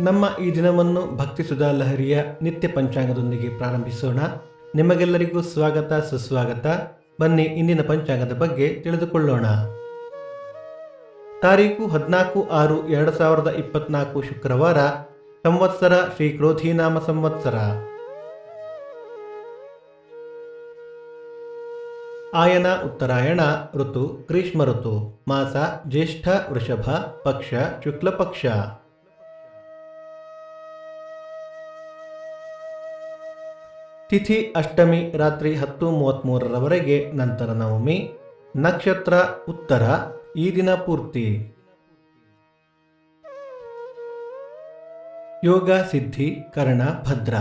ನಮ್ಮ ಈ ದಿನವನ್ನು ಭಕ್ತಿ ಸುಧಾ ಲಹರಿಯ ನಿತ್ಯ ಪಂಚಾಂಗದೊಂದಿಗೆ ಪ್ರಾರಂಭಿಸೋಣ. ನಿಮಗೆಲ್ಲರಿಗೂ ಸ್ವಾಗತ ಸುಸ್ವಾಗತ. ಬನ್ನಿ ಇಂದಿನ ಪಂಚಾಂಗದ ಬಗ್ಗೆ ತಿಳಿದುಕೊಳ್ಳೋಣ. ತಾರೀಕು 14/6/2024 ಶುಕ್ರವಾರ. ಸಂವತ್ಸರ ಶ್ರೀ ಕ್ರೋಧಿನಾಮ ಸಂವತ್ಸರ. ಆಯನ ಉತ್ತರಾಯಣ. ಋತು ಗ್ರೀಷ್ಮ ಋತು. ಮಾಸ ಜ್ಯೇಷ್ಠ ವೃಷಭ. ಪಕ್ಷ ಶುಕ್ಲ ಪಕ್ಷ. ತಿಥಿ ಅಷ್ಟಮಿ ರಾತ್ರಿ 10:33 ನಂತರ ನವಮಿ. ನಕ್ಷತ್ರ ಉತ್ತರ. ಈ ದಿನ ಪೂರ್ತಿ ಯೋಗ ಸಿದ್ಧಿ ಕರ್ಣ ಭದ್ರ.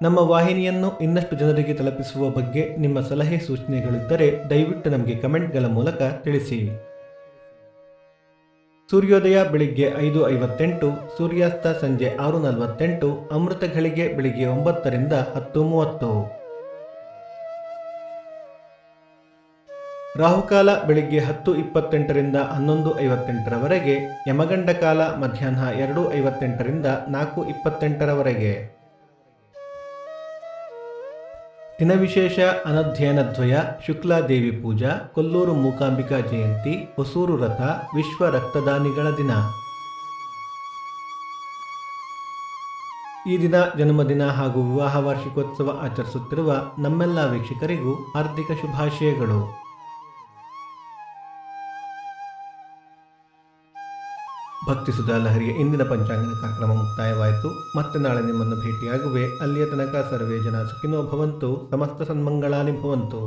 ನಮ್ಮ ವಾಹಿನಿಯನ್ನು ಇನ್ನಷ್ಟು ಜನರಿಗೆ ತಲುಪಿಸುವ ಬಗ್ಗೆ ನಿಮ್ಮ ಸಲಹೆ ಸೂಚನೆಗಳಿದ್ದರೆ ದಯವಿಟ್ಟು ನಮಗೆ ಕಮೆಂಟ್ಗಳ ಮೂಲಕ ತಿಳಿಸಿ. ಸೂರ್ಯೋದಯ ಬೆಳಿಗ್ಗೆ 5:58, ಸೂರ್ಯಾಸ್ತ ಸಂಜೆ 6:48, ಅಮೃತ ಘಳಿಗೆ ಬೆಳಿಗ್ಗೆ 9 ರಿಂದ 10:30. ರಾಹುಕಾಲ ಬೆಳಿಗ್ಗೆ 10:28 ರಿಂದ 11:58, ಯಮಗಂಡ ಕಾಲ ಮಧ್ಯಾಹ್ನ 2:58 ರಿಂದ 4:28. ದಿನ ವಿಶೇಷ ಅನಧ್ಯಯನ ದ್ವಯ, ಶುಕ್ಲಾದೇವಿ ಪೂಜಾ, ಕೊಲ್ಲೂರು ಮೂಕಾಂಬಿಕಾ ಜಯಂತಿ, ಹೊಸೂರು ರಥ, ವಿಶ್ವ ರಕ್ತದಾನಿಗಳ ದಿನ. ಈ ದಿನ ಜನ್ಮದಿನ ಹಾಗೂ ವಿವಾಹ ವಾರ್ಷಿಕೋತ್ಸವ ಆಚರಿಸುತ್ತಿರುವ ನಮ್ಮೆಲ್ಲ ವೀಕ್ಷಕರಿಗೂ ಹಾರ್ದಿಕ ಶುಭಾಶಯಗಳು. ಭಕ್ತಿ ಸುಧಾ ಲಹರಿಯ ಇಂದಿನ ಪಂಚಾಂಗದ ಕಾರ್ಯಕ್ರಮ ಮುಕ್ತಾಯವಾಯಿತು. ಮತ್ತೆ ನಾಳೆ ನಿಮ್ಮನ್ನು ಭೇಟಿಯಾಗುವೆ. ಅಲ್ಲಿಯ ತನಕ ಸರ್ವೇ ಜನ ಸುಖಿನೋ ಭವಂತು. ಸಮಸ್ತ ಸನ್ಮಂಗಳಾನಿ ಭವಂತು.